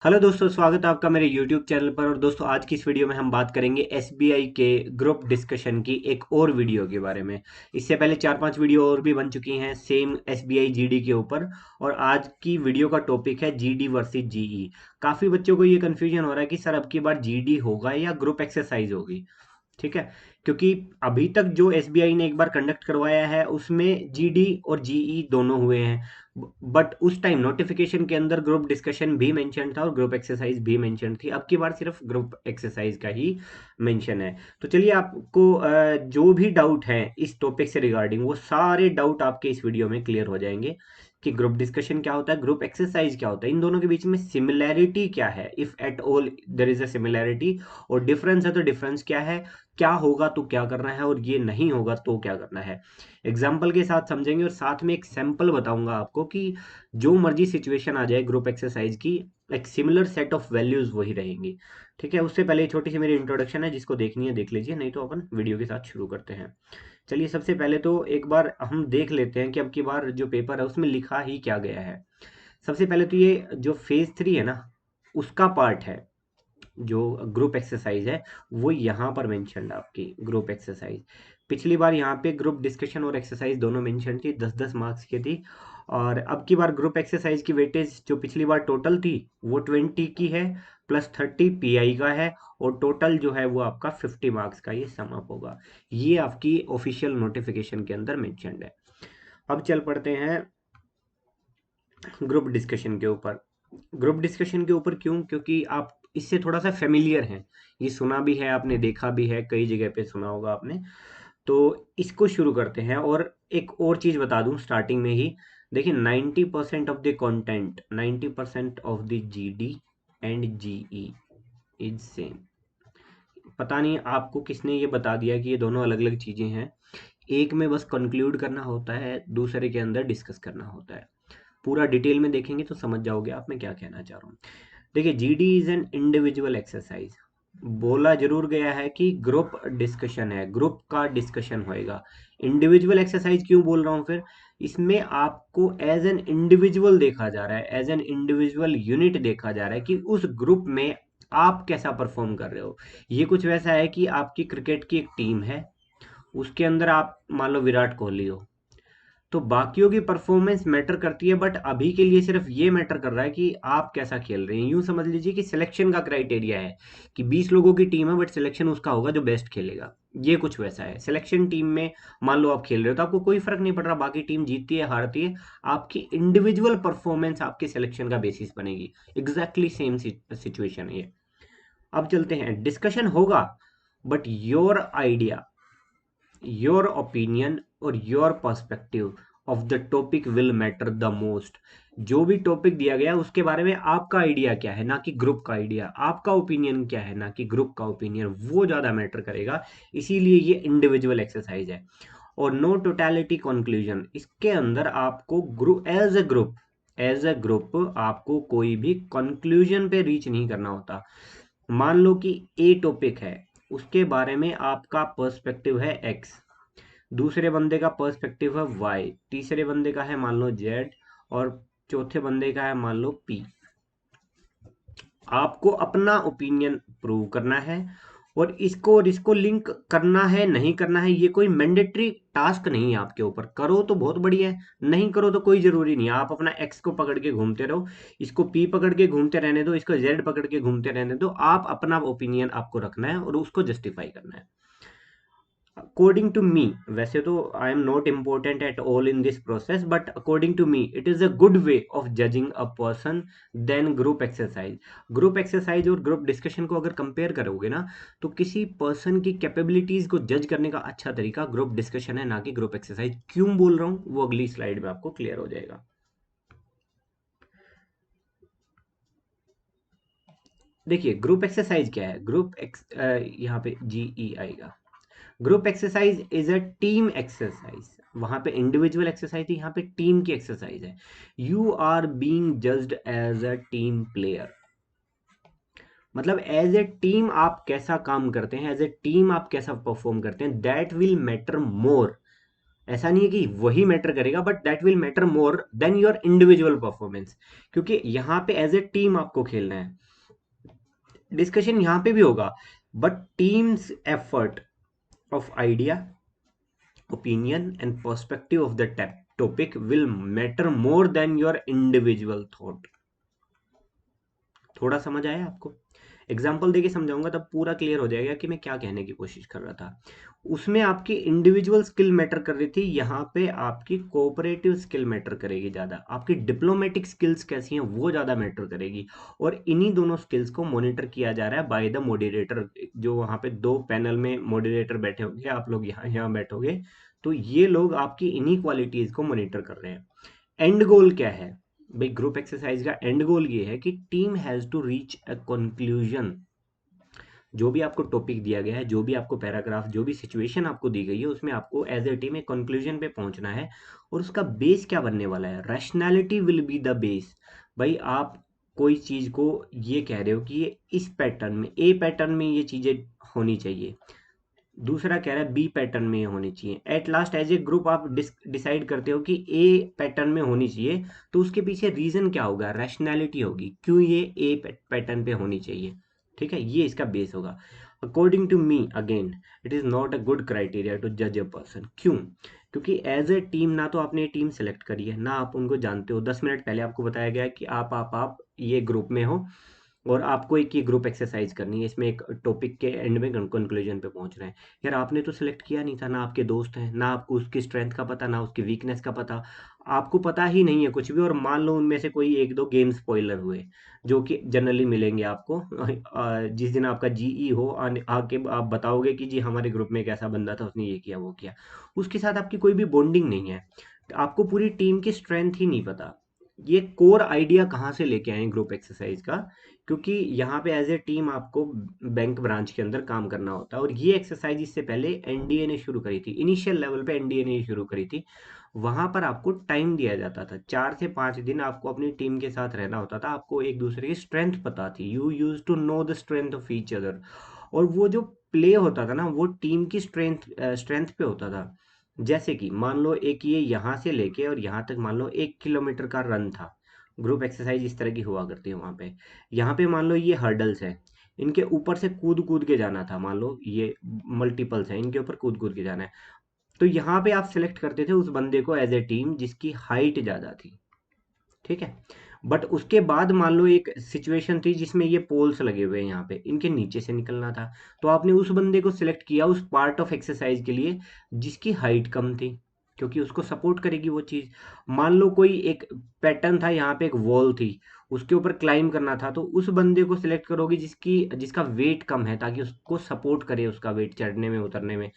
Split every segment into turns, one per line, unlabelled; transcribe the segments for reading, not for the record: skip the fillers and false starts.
Hello दोस्तों, स्वागत है आपका मेरे YouTube चैनल पर। और दोस्तों, आज की इस वीडियो में हम बात करेंगे SBI के ग्रुप डिस्कशन की एक और वीडियो के बारे में। इससे पहले 4-5 वीडियो और भी बन चुकी हैं सेम SBI GD के ऊपर। और आज की वीडियो का टॉपिक है GD वर्सेस GE। काफ़ी बच्चों को ये कन्फ्यूजन हो रहा है कि सर अब की बार GD होगा या ग्रुप एक्सरसाइज होगी। ठीक है, क्योंकि अभी तक जो एसबीआई ने एक बार कंडक्ट करवाया है उसमें जीडी और जीई दोनों हुए हैं। बट उस टाइम नोटिफिकेशन के अंदर ग्रुप डिस्कशन भी मेंशन था और ग्रुप एक्सरसाइज भी मेंशन थी। अब की बार सिर्फ ग्रुप एक्सरसाइज का ही मेंशन है। तो चलिए, आपको जो भी डाउट है इस टॉपिक से रिगार्डिंग, वो सारे डाउट आपके इस वीडियो में क्लियर हो जाएंगे कि ग्रुप डिस्कशन क्या होता है, ग्रुप एक्सरसाइज क्या होता है, इन दोनों के बीच में सिमिलैरिटी क्या है, if at all there is a similarity, और डिफरेंस है तो डिफरेंस क्या है, क्या होगा तो क्या करना है, और ये नहीं होगा तो क्या करना है। एग्जाम्पल के साथ समझेंगे और साथ में एक सैंपल बताऊंगा आपको कि जो मर्जी सिचुएशन आ जाए ग्रुप एक्सरसाइज की, एक सिमिलर सेट ऑफ वैल्यूज वही रहेंगी। ठीक है, उससे पहले छोटी सी मेरी इंट्रोडक्शन है, जिसको देखनी है देख लीजिए, नहीं तो अपन वीडियो के साथ शुरू करते हैं। चलिए, सबसे पहले तो एक बार हम देख लेते हैं कि अब की बार जो पेपर है उसमें लिखा ही क्या गया है। सबसे पहले तो ये जो फेज 3 है ना, उसका पार्ट है जो ग्रुप एक्सरसाइज है, वो यहाँ पर मेंशन है आपकी ग्रुप एक्सरसाइज। पिछली बार यहाँ पे ग्रुप डिस्कशन और एक्सरसाइज दोनों मेंशन थी, 10-10 मार्क्स की थी। और अब की बार ग्रुप एक्सरसाइज की वेटेज जो पिछली बार टोटल थी वो 20 की है, +30 पीआई का है, और टोटल जो है वो आपका 50 मार्क्स का ये सम अप होगा। ये आपकी ऑफिशियल नोटिफिकेशन के अंदर मेंशनड है। अब चल पड़ते हैं ग्रुप डिस्कशन के ऊपर। ग्रुप डिस्कशन के ऊपर क्यों? क्योंकि आप इससे थोड़ा सा फेमिलियर हैं, ये सुना भी है आपने, देखा भी है, कई जगह पे सुना होगा आपने। तो इसको शुरू करते हैं। और एक और चीज बता दूं स्टार्टिंग में ही, देखिए 90% of the content, 90% of the GD and GE is same. पता नहीं आपको किसने ये बता दिया कि ये दोनों अलग अलग चीजें हैं। एक में बस कंक्लूड करना होता है, दूसरे के अंदर डिस्कस करना होता है। पूरा डिटेल में देखेंगे तो समझ जाओगे आप मैं क्या कहना चाह रहा हूँ। देखिए, GD is an individual exercise. बोला जरूर गया है कि ग्रुप डिस्कशन है, ग्रुप का डिस्कशन होएगा। इंडिविजुअल एक्सरसाइज क्यों बोल रहा हूँ फिर? इसमें आपको एज एन इंडिविजुअल देखा जा रहा है, एज एन इंडिविजुअल यूनिट देखा जा रहा है कि उस ग्रुप में आप कैसा परफॉर्म कर रहे हो। ये कुछ वैसा है कि आपकी क्रिकेट की एक टीम है, उसके अंदर आप मान लो विराट कोहली हो, तो बाकियों की परफॉर्मेंस मैटर करती है, बट अभी के लिए सिर्फ ये मैटर कर रहा है कि आप कैसा खेल रहे हैं। यूं समझ लीजिए कि सिलेक्शन का क्राइटेरिया है कि 20 लोगों की टीम है, बट सिलेक्शन उसका होगा जो बेस्ट खेलेगा। ये कुछ वैसा है। सिलेक्शन टीम में मान लो आप खेल रहे हो तो आपको कोई फर्क नहीं पड़ रहा बाकी टीम जीतती है हारती है, आपकी इंडिविजुअल परफॉर्मेंस आपके सिलेक्शन का बेसिस बनेगी। एग्जैक्टली सेम सिचुएशन है ये। अब चलते हैं, डिस्कशन होगा, but your idea, your opinion और your perspective of the topic will matter the most. जो भी टॉपिक दिया गया है उसके बारे में आपका आइडिया क्या है, ना कि ग्रुप का आइडिया, आपका ओपिनियन क्या है ना कि ग्रुप का ओपिनियन, वो ज्यादा मैटर करेगा। इसीलिए ये इंडिविजुअल एक्सरसाइज है। और नो टोटलिटी कंक्लूजन, इसके अंदर आपको ग्रुप एज ए ग्रुप आपको कोई भी कंक्लूजन पे रीच नहीं करना होता। मान लो कि ए टॉपिक है, उसके बारे में आपका पर्सपेक्टिव है एक्स, दूसरे बंदे का पर्सपेक्टिव है वाई, तीसरे बंदे का है मान लो जेड, और चौथे बंदे का है मान लो पी। आपको अपना ओपिनियन प्रूव करना है, और इसको लिंक करना है नहीं करना है, ये कोई मैंडेटरी टास्क नहीं है आपके ऊपर। करो तो बहुत बढ़िया है, नहीं करो तो कोई जरूरी नहीं है। आप अपना एक्स को पकड़ के घूमते रहो, इसको पी पकड़ के घूमते रहने दो, इसको जेड पकड़ के घूमते रहने दो। आप अपना ओपिनियन आपको रखना है और उसको जस्टिफाई करना है अकॉर्डिंग टू मी। वैसे तो I am not important at all in this process, but according to me it is a good way of judging a person then group exercise. Group exercise और group discussion को अगर compare करोगे ना, तो किसी person की capabilities को जज करने का अच्छा तरीका ग्रुप डिस्कशन है, ना कि ग्रुप एक्सरसाइज। क्यों बोल रहा हूँ वो अगली स्लाइड में आपको क्लियर हो जाएगा। देखिए, ग्रुप एक्सरसाइज क्या है, यहाँ पे जीई आएगा। Group exercise is a team exercise. वहां पे इंडिविजुअल एक्सरसाइज थी, यहाँ पे टीम की एक्सरसाइज है। You are being judged as a team player. मतलब एज ए टीम आप कैसा काम करते हैं, एज ए टीम आप कैसा परफॉर्म करते हैं, दैट विल मैटर मोर ऐसा नहीं है कि वही मैटर करेगा, but that will matter more than your individual performance, क्योंकि यहाँ पे एज ए टीम आपको खेलना है। डिस्कशन यहाँ पे भी होगा, but teams effort of idea, opinion and perspective of the topic will matter more than your individual thought। थोड़ा समझ आया आपको? एग्जाम्पल देके समझाऊंगा तब पूरा क्लियर हो जाएगा कि मैं क्या कहने की कोशिश कर रहा था। उसमें आपकी इंडिविजुअल स्किल मैटर कर रही थी, यहाँ पे आपकी कोऑपरेटिव स्किल मैटर करेगी ज़्यादा, आपकी डिप्लोमेटिक स्किल्स कैसी हैं वो ज़्यादा मैटर करेगी। और इन्हीं दोनों स्किल्स को मॉनिटर किया जा रहा है बाय द मॉडरेटर, जो वहाँ पे दो पैनल में मॉडरेटर बैठे होंगे, आप लोग यहाँ यहाँ बैठोगे, तो ये लोग आपकी इन्हीं क्वालिटीज़ को मॉनिटर कर रहे हैं। एंड गोल क्या है भाई? ग्रुप एक्सरसाइज का एंड गोल ये है कि team has to reach a conclusion. जो भी आपको टॉपिक दिया गया है, जो भी आपको पैराग्राफ, जो भी सिचुएशन आपको दी गई है, उसमें आपको एज ए टीम एक कंक्लूजन पे पहुंचना है। और उसका बेस क्या बनने वाला है? Rationality will be the base. भाई आप कोई चीज को ये कह रहे हो कि ये इस पैटर्न में, ए पैटर्न में ये चीजें होनी चाहिए, दूसरा कह रहा है बी पैटर्न में होनी चाहिए। At last as a group आप डिसाइड करते हो कि ए पैटर्न में होनी चाहिए, तो उसके पीछे रीजन क्या होगा? रैशनैलिटी होगी, क्यों ये ए पैटर्न पे होनी चाहिए। ठीक है, ये इसका बेस होगा। According to me again, it is not a good criteria to जज अ पर्सन। क्यों? क्योंकि एज ए टीम ना तो आपने टीम सेलेक्ट करी है, ना आप उनको जानते हो। 10 मिनट पहले आपको बताया गया है कि आप ये ग्रुप में हो और आपको एक ये ग्रुप एक्सरसाइज करनी है, इसमें एक टॉपिक के एंड में कंक्लूजन पे पहुंच रहे हैं। यार आपने तो सिलेक्ट किया नहीं था, ना आपके दोस्त हैं, ना आपको उसकी स्ट्रेंथ का पता, ना उसकी वीकनेस का पता, आपको पता ही नहीं है कुछ भी। और मान लो उनमें से कोई एक दो गेम स्पॉइलर हुए, जो कि जनरली मिलेंगे आपको जिस दिन आपका जीई हो, आके आप बताओगे कि जी हमारे ग्रुप में एक ऐसा बंदा था, उसने ये किया वो किया। उसके साथ आपकी कोई भी बॉन्डिंग नहीं है, आपको पूरी टीम की स्ट्रेंथ ही नहीं पता। ये कोर आइडिया कहाँ से लेके आए ग्रुप एक्सरसाइज का? क्योंकि यहाँ पे एज ए टीम आपको बैंक ब्रांच के अंदर काम करना होता है। और ये एक्सरसाइज इससे पहले एनडीए ने शुरू करी थी, इनिशियल लेवल पे एनडीए ने शुरू करी थी। वहां पर आपको टाइम दिया जाता था, 4 से 5 दिन आपको अपनी टीम के साथ रहना होता था, आपको एक दूसरे की स्ट्रेंथ पता थी, you use to know the strength of each other. और वो जो प्ले होता था ना, वो टीम की स्ट्रेंथ स्ट्रेंथ पे होता था। जैसे कि मान लो एक ये यहाँ से लेके और यहाँ तक मान लो 1 किलोमीटर का रन था। ग्रुप एक्सरसाइज इस तरह की हुआ करती है वहाँ पे। यहाँ पे मान लो ये हर्डल्स है, इनके ऊपर से कूद कूद के जाना था, मान लो ये मल्टीपल्स हैं, इनके ऊपर कूद कूद के जाना है। तो यहाँ पे आप सिलेक्ट करते थे उस बंदे को एज ए टीम जिसकी हाइट ज़्यादा थी। ठीक है, बट उसके बाद मान लो एक सिचुएशन थी जिसमें ये पोल्स लगे हुए हैं, यहाँ पे इनके नीचे से निकलना था, तो आपने उस बंदे को सिलेक्ट किया उस पार्ट ऑफ एक्सरसाइज के लिए जिसकी हाइट कम थी, क्योंकि उसको सपोर्ट करेगी वो चीज। मान लो कोई एक पैटर्न था, यहाँ पे एक वॉल थी, उसके ऊपर क्लाइम करना था, तो उस बंदे को सिलेक्ट करोगे जिसका वेट कम है, ताकि उसको सपोर्ट करे उसका वेट चढ़ने में उतरने में।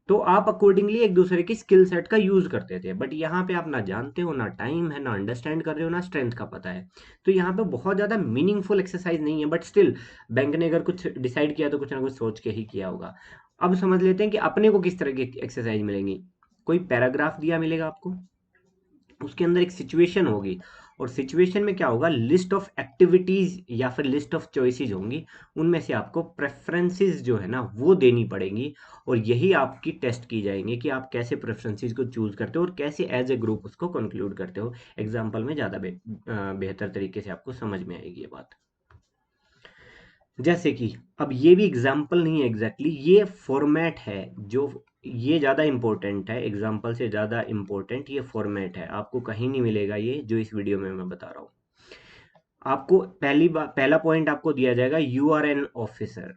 तो आप अकॉर्डिंगली एक दूसरे की स्किल सेट का यूज करते थे। बट यहाँ पे आप ना जानते हो, ना टाइम है, ना अंडरस्टैंड कर रहे हो, ना स्ट्रेंथ का पता है। तो यहाँ पे बहुत ज्यादा मीनिंगफुल एक्सरसाइज नहीं है, बट स्टिल बैंक ने अगर कुछ डिसाइड किया तो कुछ ना कुछ सोच के ही किया होगा। अब समझ लेते हैं कि अपने को किस तरह की एक्सरसाइज मिलेंगी। कोई पैराग्राफ दिया मिलेगा आपको, उसके अंदर एक सिचुएशन होगी, और सिचुएशन में क्या होगा? लिस्ट ऑफ एक्टिविटीज या फिर लिस्ट ऑफ चॉइसेस होंगी, उनमें से आपको प्रेफरेंसेस जो है ना वो देनी पड़ेंगी। और यही आपकी टेस्ट की जाएंगे कि आप कैसे प्रेफरेंसेस को चूज करते हो और कैसे एज ए ग्रुप उसको कंक्लूड करते हो। एग्जाम्पल में ज़्यादा बेहतर तरीके से आपको समझ में आएगी ये बात। जैसे कि अब ये भी एग्जाम्पल नहीं है एग्जैक्टली, ये फॉर्मेट है जो, ये ज़्यादा इंपॉर्टेंट है एग्जाम्पल से, ज़्यादा इंपॉर्टेंट ये फॉर्मेट है। आपको कहीं नहीं मिलेगा ये जो इस वीडियो में मैं बता रहा हूँ। आपको पहला पॉइंट आपको दिया जाएगा, you are an officer.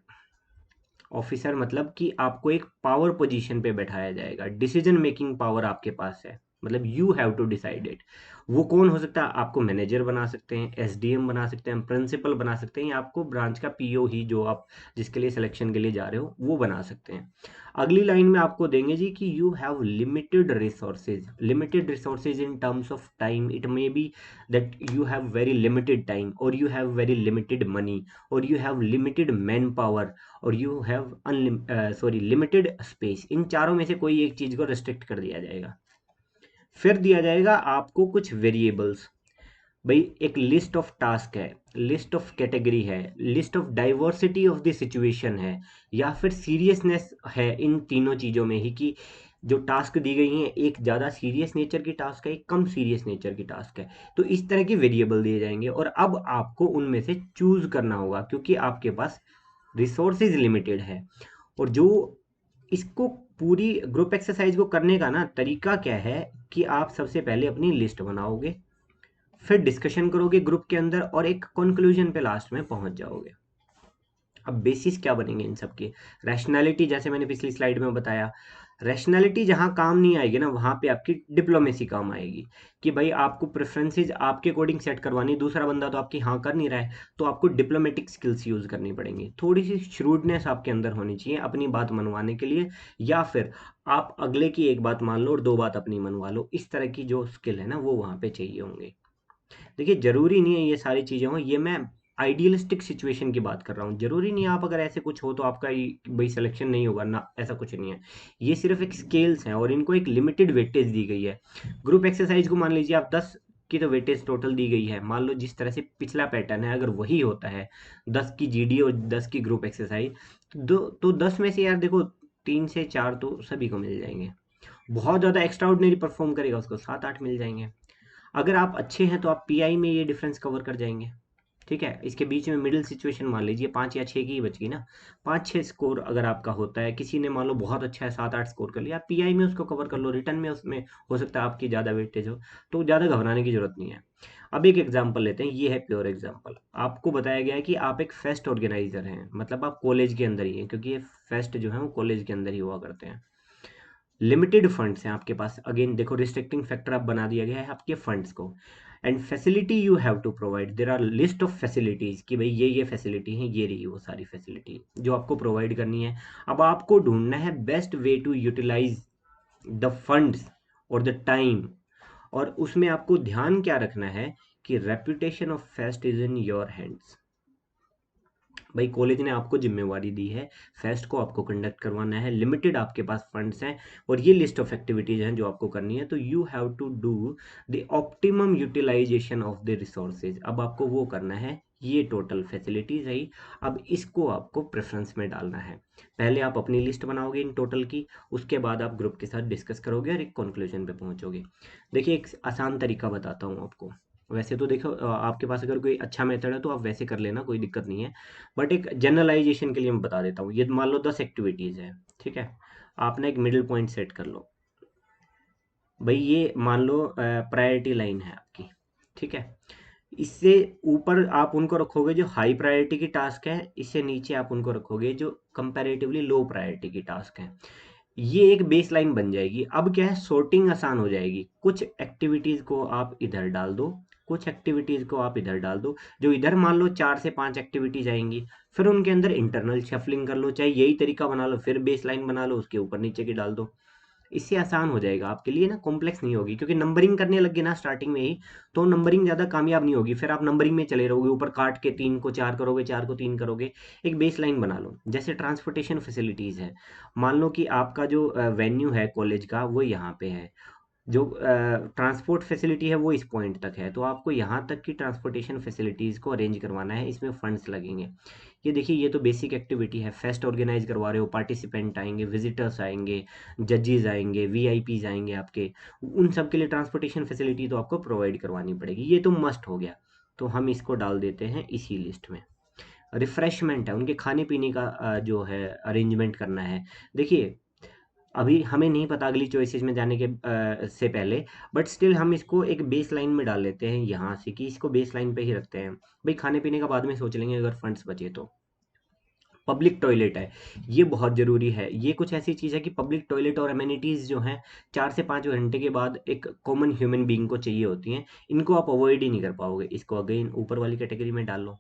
Officer मतलब कि आपको एक पावर पोजीशन पे बैठाया जाएगा, डिसीजन मेकिंग पावर आपके पास है, मतलब you have to decide it. वो कौन हो सकता है? आपको मैनेजर बना सकते हैं, एसडीएम बना सकते हैं, प्रिंसिपल बना सकते हैं, या आपको ब्रांच का पीओ ही, जो आप जिसके लिए सिलेक्शन के लिए जा रहे हो, वो बना सकते हैं। अगली लाइन में आपको देंगे जी कि you have limited resources. Limited resources in terms of time, it may be that you have very limited time, और you have very limited money, और you have limited manpower, और यू हैव लिमिटेड स्पेस। इन चारों में से कोई एक चीज को रिस्ट्रिक्ट कर दिया जाएगा। फिर दिया जाएगा आपको कुछ वेरिएबल्स। भाई एक लिस्ट ऑफ टास्क है, लिस्ट ऑफ कैटेगरी है, list of diversity of the situation है, या फिर सीरियसनेस है इन तीनों चीजों में ही, कि जो टास्क दी गई हैं, एक ज़्यादा सीरियस नेचर की टास्क है, एक कम सीरियस नेचर की टास्क है। तो इस तरह के वेरिएबल दिए जाएंगे और अब आपको उनमें से चूज करना होगा, क्योंकि आपके पास रिसोर्सेज लिमिटेड है। और जो इसको पूरी ग्रुप एक्सरसाइज को करने का ना तरीका क्या है कि आप सबसे पहले अपनी लिस्ट बनाओगे, फिर डिस्कशन करोगे ग्रुप के अंदर और एक कंक्लूजन पे लास्ट में पहुंच जाओगे। अब बेसिस क्या बनेंगे इन सब के? रैशनैलिटी, जैसे मैंने पिछली स्लाइड में बताया, रैशनैलिटी जहां काम नहीं आएगी ना, वहां पे आपकी डिप्लोमेसी काम आएगी। कि भाई आपको प्रेफरेंसेस आपके अकॉर्डिंग सेट करवानी, दूसरा बंदा तो आपकी हाँ कर नहीं रहा है, तो आपको डिप्लोमेटिक स्किल्स यूज करनी पड़ेंगी, थोड़ी सी श्रूडनेस आपके अंदर होनी चाहिए अपनी बात मनवाने के लिए, या फिर आप अगले की एक बात मान लो और दो बात अपनी मनवा लो। इस तरह की जो स्किल है ना वो वहां पे चाहिए होंगे। देखिए जरूरी नहीं है ये सारी चीजें हो, ये मैं आइडियलिस्टिक सिचुएशन की बात कर रहा हूँ। जरूरी नहीं है आप अगर ऐसे कुछ हो तो आपका भाई सिलेक्शन नहीं होगा ना, ऐसा कुछ नहीं है। ये सिर्फ एक स्केल्स हैं और इनको एक लिमिटेड वेटेज दी गई है। ग्रुप एक्सरसाइज को मान लीजिए आप 10 की तो वेटेज टोटल दी गई है, मान लो जिस तरह से पिछला पैटर्न है अगर वही होता है, 10 की जीडी और 10 की ग्रुप एक्सरसाइज, तो 10 में से यार देखो 3 से 4 तो सभी को मिल जाएंगे। बहुत ज्यादा एक्स्ट्रा ऑर्डिनरी परफॉर्म करेगा उसको 7-8 मिल जाएंगे। अगर आप अच्छे हैं तो आप पीआई में ये डिफरेंस कवर कर जाएंगे। ठीक है, इसके बीच में मिडिल सिचुएशन मान लीजिए 5 या 6 की ही बच गई ना, 5-6 स्कोर अगर आपका होता है, किसी ने मान लो बहुत अच्छा है 7-8 स्कोर कर लिया, आप पीआई में उसको कवर कर लो, रिटर्न में उसमें हो सकता है आपकी ज़्यादा वेटेज हो, तो ज़्यादा घबराने की जरूरत नहीं है। अब एक एग्जाम्पल लेते हैं, ये है प्योर एग्जाम्पल। आपको बताया गया है कि आप एक फेस्ट ऑर्गेनाइजर हैं, मतलब आप कॉलेज के अंदर ही हैं, क्योंकि ये फेस्ट जो है वो कॉलेज के अंदर ही हुआ करते हैं। लिमिटेड फंड्स हैं आपके पास, अगेन देखो रिस्ट्रिक्टिंग फैक्टर अब बना दिया गया है आपके फंड्स को। And facility you have to provide, there are list of facilities कि भाई ये फैसिलिटी है, ये रही वो सारी फैसिलिटी जो आपको प्रोवाइड करनी है। अब आपको ढूंढना है best way to utilize the funds और द टाइम। और उसमें आपको ध्यान क्या रखना है कि reputation of fest is in your hands. भाई कॉलेज ने आपको जिम्मेवारी दी है, फेस्ट को आपको कंडक्ट करवाना है, लिमिटेड आपके पास फंड्स हैं और ये लिस्ट ऑफ एक्टिविटीज हैं जो आपको करनी है, तो you have to do the optimum utilization of the resources. अब आपको वो करना है, ये टोटल फैसिलिटीज है, अब इसको आपको प्रेफरेंस में डालना है। पहले आप अपनी लिस्ट बनाओगे इन टोटल की, उसके बाद आप ग्रुप के साथ डिस्कस करोगे और एक कंक्लूजन पे पहुंचोगे। देखिए एक आसान तरीका बताता हूँ आपको। वैसे तो देखो आपके पास अगर कोई अच्छा मेथड है तो आप वैसे कर लेना, कोई दिक्कत नहीं है, बट एक जनरलाइजेशन के लिए मैं बता देता हूँ। ये मान लो 10 एक्टिविटीज़ है, ठीक है, आपने एक मिडिल पॉइंट सेट कर लो। भाई ये मान लो प्रायोरिटी लाइन है आपकी, ठीक है, इससे ऊपर आप उनको रखोगे जो हाई प्रायोरिटी की टास्क है, इससे नीचे आप उनको रखोगे जो कंपैरेटिवली लो प्रायोरिटी की टास्क है। ये एक बेस लाइन बन जाएगी। अब क्या है, सॉर्टिंग आसान हो जाएगी, कुछ एक्टिविटीज को आप इधर डाल दो, कुछ एक्टिविटीज को आप इधर डाल दो। जो इधर मान लो 4 से 5 एक्टिविटीज आएंगी, फिर उनके अंदर इंटरनल शफलिंग कर लो, चाहे यही तरीका बना लो, फिर बेस लाइन बना लो, उसके ऊपर नीचे की डाल दो। इससे आसान हो जाएगा आपके लिए ना, कॉम्प्लेक्स नहीं होगी, क्योंकि नंबरिंग करने लग गए ना स्टार्टिंग में ही, तो नंबरिंग ज़्यादा कामयाब नहीं होगी, फिर आप नंबरिंग में चले रहोगे, ऊपर काट के 3 को 4 करोगे, 4 को 3 करोगे। एक बेस लाइन बना लो। जैसे ट्रांसपोर्टेशन फैसिलिटीज़ है, मान लो कि आपका जो वेन्यू है कॉलेज का वो यहाँ पे है, जो ट्रांसपोर्ट फैसिलिटी है वो इस पॉइंट तक है, तो आपको यहाँ तक की ट्रांसपोर्टेशन फैसिलिटीज़ को अरेंज करवाना है, इसमें फंड्स लगेंगे। ये देखिए ये तो बेसिक एक्टिविटी है, फेस्ट ऑर्गेनाइज करवा रहे हो, पार्टिसिपेंट आएंगे, विजिटर्स आएंगे, जजेस आएंगे, वीआईपीज आएंगे आपके, उन सब के लिए ट्रांसपोर्टेशन फैसिलिटी तो आपको प्रोवाइड करवानी पड़ेगी, ये तो मस्ट हो गया। तो हम इसको डाल देते हैं इसी लिस्ट में। रिफ्रेशमेंट है, उनके खाने पीने का जो है अरेंजमेंट करना है। देखिए अभी हमें नहीं पता अगली चॉइसेस में जाने के से पहले, बट स्टिल हम इसको एक बेस लाइन में डाल लेते हैं यहाँ से, कि इसको बेस लाइन पे ही रखते हैं। भाई खाने पीने का बाद में सोच लेंगे अगर फंड्स बचे तो। पब्लिक टॉयलेट है, ये बहुत ज़रूरी है। ये कुछ ऐसी चीज़ है कि पब्लिक टॉयलेट और अमेनिटीज़ जो हैं 4 से 5 घंटे के बाद एक कॉमन ह्यूमन बीइंग को चाहिए होती हैं, इनको आप अवॉइड ही नहीं कर पाओगे, इसको अगेन ऊपर वाली कैटेगरी में डाल लो।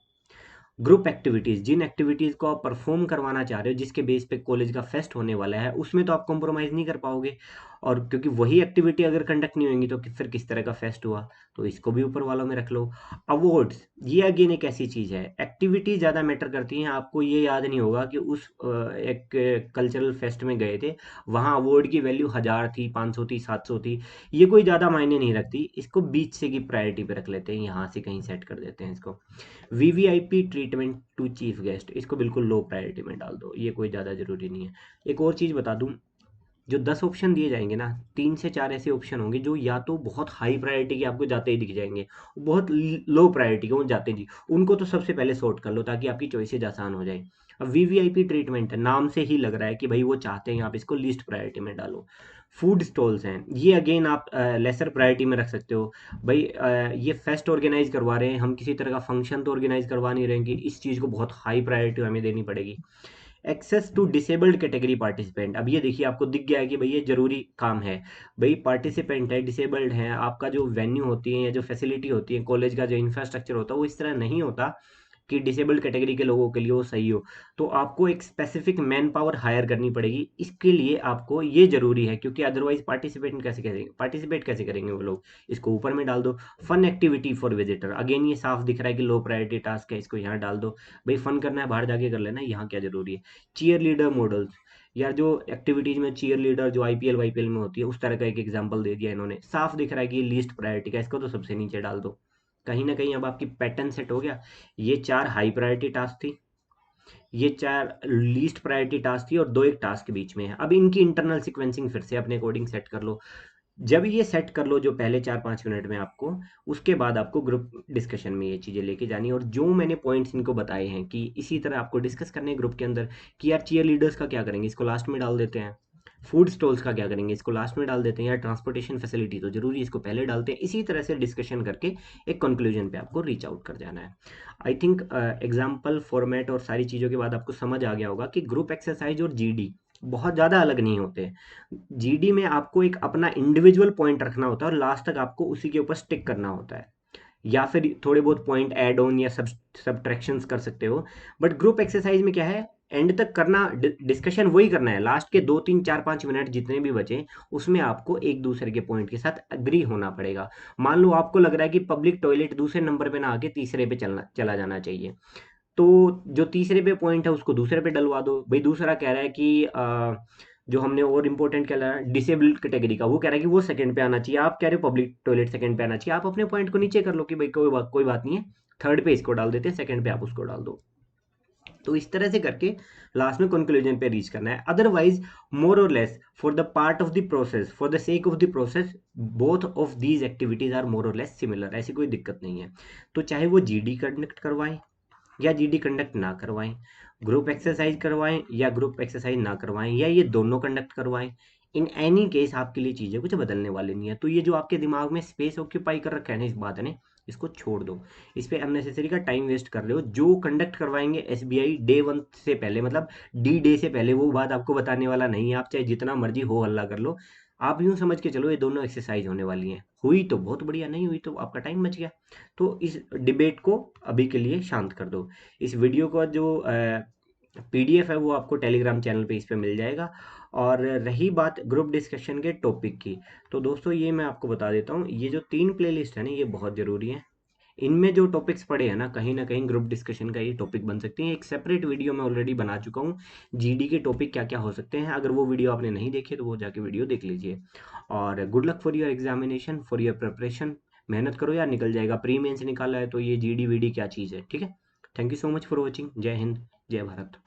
ग्रुप एक्टिविटीज, जिन एक्टिविटीज को आप परफॉर्म करवाना चाह रहे हो, जिसके बेस पे कॉलेज का फेस्ट होने वाला है, उसमें तो आप कॉम्प्रोमाइज नहीं कर पाओगे, और क्योंकि वही एक्टिविटी अगर कंडक्ट नहीं होंगी तो फिर किस तरह का फेस्ट हुआ, तो इसको भी ऊपर वालों में रख लो। अवार्ड्स, ये अगेन एक ऐसी चीज है, एक्टिविटी ज्यादा मैटर करती हैं। आपको ये याद नहीं होगा कि उस एक कल्चरल फेस्ट में गए थे, वहाँ अवार्ड की वैल्यू 1000 थी, 500 थी, 700 थी, ये कोई ज्यादा मायने नहीं रखती, इसको बीच से की प्रायोरिटी पे रख लेते हैं, यहाँ से कहीं सेट कर देते हैं इसको। VVIP treatment to chief guest, इसको बिल्कुल लो प्रायोरिटी में डाल दो, ये कोई ज़्यादा ज़रूरी नहीं है। एक और चीज़ बता दूं, जो 10 ऑप्शन दिए जाएंगे ना, 3 से 4 ऐसे ऑप्शन होंगे जो या तो बहुत हाई प्रायोरिटी के आपको जाते ही दिख जाएंगे, बहुत लो प्रायोरिटी के वो जाते जी, उनको तो सबसे पहले सॉर्ट कर लो ताकि आपकी चॉइसेज आसान हो जाए। अब वीवीआईपी ट्रीटमेंट है, नाम से ही लग रहा है कि भाई वो चाहते हैं आप इसको लीस्ट प्रायोरिटी में डालो। फूड स्टॉल्स हैं, ये अगेन आप लेसर प्रायोरिटी में रख सकते हो। भाई ये फेस्ट ऑर्गेनाइज करवा रहे हैं, हम किसी तरह का फंक्शन तो ऑर्गेनाइज करवा नहीं रहे हैं कि इस चीज़ को बहुत हाई प्रायोरिटी हमें देनी पड़ेगी। Access to disabled category participant, अब ये देखिए आपको दिख गया है कि भाई ये जरूरी काम है। भाई पार्टिसिपेंट है, डिसेबल्ड है, आपका जो वेन्यू होती है या जो फैसिलिटी होती है, कॉलेज का जो इंफ्रास्ट्रक्चर होता है वो इस तरह नहीं होता कि डिसेबल्ड कैटेगरी के लोगों के लिए वो सही हो। तो आपको एक स्पेसिफिक मैन पावर हायर करनी पड़ेगी, इसके लिए आपको ये जरूरी है, क्योंकि अदरवाइज पार्टिसिपेट कैसे करेंगे वो लोग। इसको ऊपर में डाल दो। फन एक्टिविटी फॉर विजिटर, अगेन ये साफ दिख रहा है कि लो प्रायोरिटी टास्क है, इसको यहाँ डाल दो। भाई फन करना है बाहर जाके कर लेना, यहाँ क्या जरूरी है। चीयर लीडर मॉडल्स, या जो एक्टिविटीज में चीयर लीडर जो आईपीएल वाईपीएल में होती है उस तरह का एक एग्जांपल दे दिया इन्होंने, साफ दिख रहा है कि ये लीस्ट प्रायोरिटी का, इसको तो सबसे नीचे डाल दो। कहीं ना कहीं अब आपकी पैटर्न सेट हो गया। ये 4 हाई प्रायोरिटी टास्क थी, ये 4 लीस्ट प्रायोरिटी टास्क थी, और 2 एक टास्क के बीच में है। अब इनकी इंटरनल सीक्वेंसिंग फिर से अपने अकॉर्डिंग सेट कर लो। जब ये सेट कर लो जो पहले 4-5 मिनट में आपको, उसके बाद आपको ग्रुप डिस्कशन में ये चीज़ें लेके जानी है। और जो मैंने पॉइंट्स इनको बताए हैं कि इसी तरह आपको डिस्कस करने हैं ग्रुप के अंदर, कि यार चीयर लीडर्स का क्या करेंगे, इसको लास्ट में डाल देते हैं। फूड स्टॉल्स का क्या करेंगे, इसको लास्ट में डाल देते हैं। या ट्रांसपोर्टेशन फैसिलिटी तो जरूरी है, इसको पहले डालते हैं। इसी तरह से डिस्कशन करके एक कंक्लूजन पे आपको रीच आउट कर जाना है। आई थिंक एग्जाम्पल फॉर्मेट और सारी चीज़ों के बाद आपको समझ आ गया होगा कि ग्रुप एक्सरसाइज और जीडी बहुत ज़्यादा अलग नहीं होते। जीडी में आपको एक अपना इंडिविजुअल पॉइंट रखना होता है और लास्ट तक आपको उसी के ऊपर स्टिक करना होता है, या फिर थोड़े बहुत पॉइंट ऐड ऑन या सब्ट्रैक्शंस कर सकते हो। बट ग्रुप एक्सरसाइज में क्या है, एंड तक करना, डिस्कशन वही करना है। लास्ट के 2-3-4-5 मिनट जितने भी बचे, उसमें आपको एक दूसरे के पॉइंट के साथ अग्री होना पड़ेगा। मान लो आपको लग रहा है कि पब्लिक टॉयलेट दूसरे नंबर पे ना आके तीसरे पे चला जाना चाहिए, तो जो तीसरे पे पॉइंट है उसको दूसरे पे डलवा दो। भाई दूसरा कह रहा है कि जो हमने और इम्पोर्टेंट कह रहा है डिसेबल्ड कैटेगरी का, वो कह रहा है कि वो सेकंड पे आना चाहिए, आप कह रहे हो पब्लिक टॉयलेट सेकंड पे आना चाहिए। आप अपने पॉइंट को नीचे कर लो कि भाई कोई बात नहीं है, थर्ड पे इसको डाल देते हैं, सेकंड पे आप उसको डाल दो। तो इस तरह से करके लास्ट में कंक्लूजन पे रीच करना है। अदरवाइज मोर और less for the part of the process, for the sake of the process, both of these activities are more और लेस सिमिलर, ऐसी कोई दिक्कत नहीं है। तो चाहे वो जीडी कंडक्ट करवाएं या जीडी कंडक्ट ना करवाएं, ग्रुप एक्सरसाइज करवाएं या ग्रुप एक्सरसाइज ना करवाएं, या ये दोनों कंडक्ट करवाएं, इन एनी केस आपके लिए चीज़ें कुछ बदलने वाली नहीं है। तो ये जो आपके दिमाग में स्पेस ऑक्यूपाई कर रखा है ना इस बात ने, इसको छोड़ दो। इस पे अननेसेसरी का टाइम वेस्ट कर रहे हो। जो कंडक्ट करवाएंगे एसबीआई डे 1 से पहले, मतलब डी डे से पहले, वो बात आपको बताने वाला नहीं है। आप चाहे जितना मर्जी हो हल्ला कर लो, आप यूं समझ के चलो ये दोनों एक्सरसाइज होने वाली हैं। हुई तो बहुत बढ़िया, नहीं हुई तो आपका टाइम बच गया। तो इस डिबेट को अभी के लिए शांत कर दो। इस वीडियो का जो पीडीएफ है वो आपको टेलीग्राम चैनल पे इस पे मिल जाएगा। और रही बात ग्रुप डिस्कशन के टॉपिक की, तो दोस्तों ये मैं आपको बता देता हूँ, ये जो 3 प्लेलिस्ट है ना ये बहुत ज़रूरी है। इनमें जो टॉपिक्स पड़े हैं ना कहीं ग्रुप डिस्कशन का ये टॉपिक बन सकते हैं। एक सेपरेट वीडियो मैं ऑलरेडी बना चुका हूँ, जीडी के टॉपिक क्या क्या हो सकते हैं। अगर वो वीडियो आपने नहीं देखी तो वो जाके वीडियो देख लीजिए। और good luck for your examination, for your preparation. मेहनत करो यार, निकल जाएगा। प्री मेंस निकाला है तो ये जीडी वीडी क्या चीज़ है, ठीक है। Thank you so much for watching. जय हिंद, जय भारत।